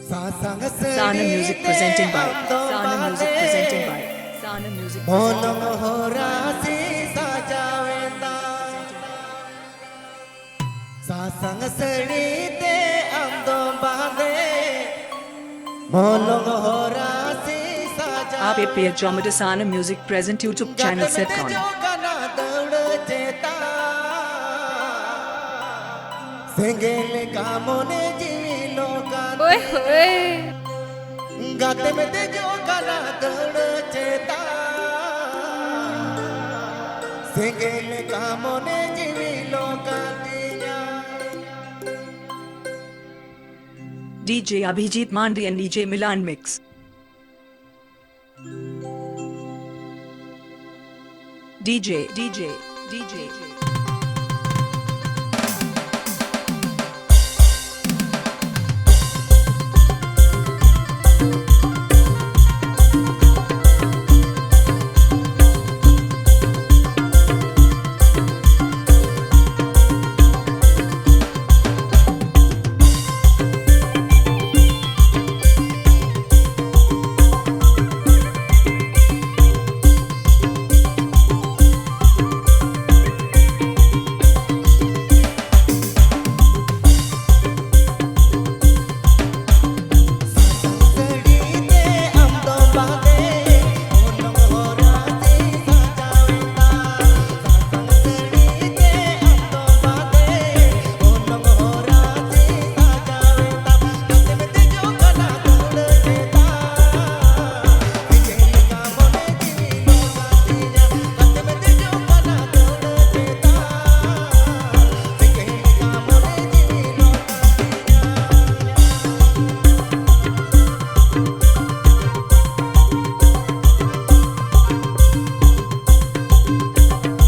Sarna music presenting by Sarna music presenting by Sarna music presenting SASANG SARI te AMDOM BANDE molong horasi saja Aapeya Joher Sarna music present YouTube channel set Kana Sengele kamone jilo kan Oi oi Gate me te jo kana dad cheta Sengele kamone jilo kan DJ Abhijit Mandi and DJ Milan mix. DJ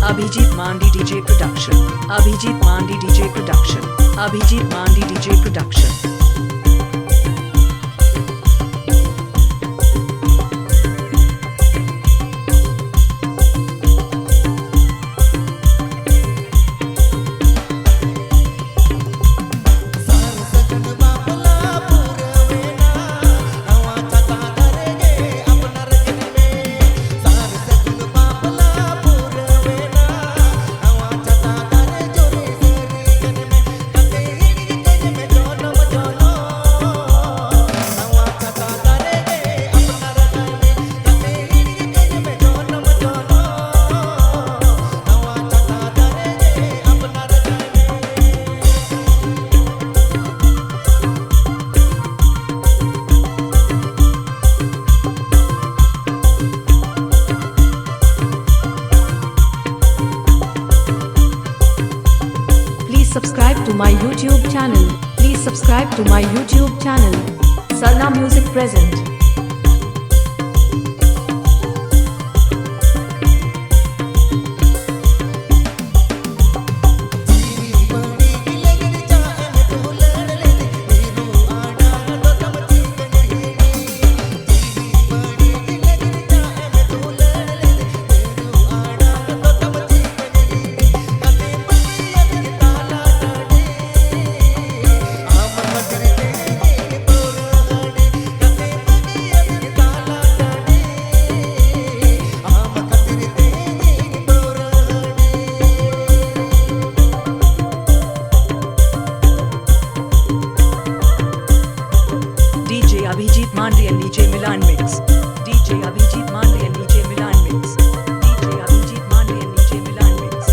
Abhijit Mandi DJ production. Abhijit Mandi DJ production. Abhijit Mandi DJ production. Subscribe to my YouTube channel. Please subscribe to my YouTube channel. Sarna music present. DJ Abhijit Mandi and DJ Milan mix. DJ Abhijit Mandi and DJ Milan mix. DJ Abhijit Mandi and DJ Milan mix.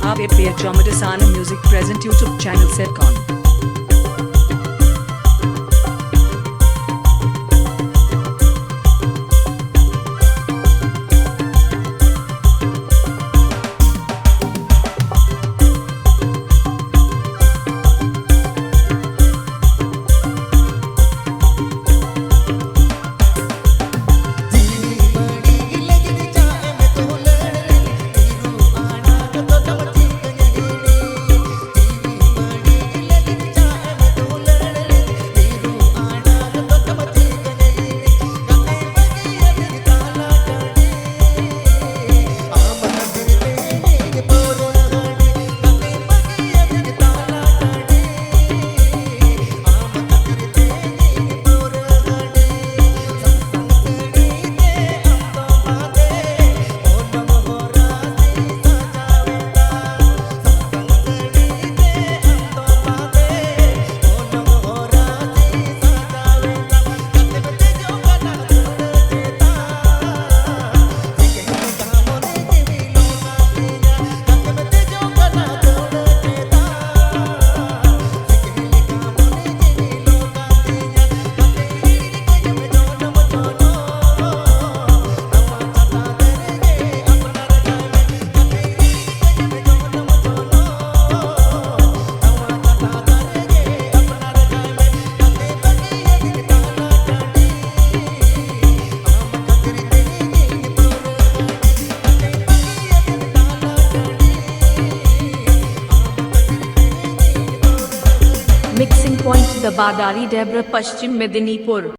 Aapeya Joher Sarna music present YouTube channel set Kana Vill-Dabadari Debra Paschim Medinipur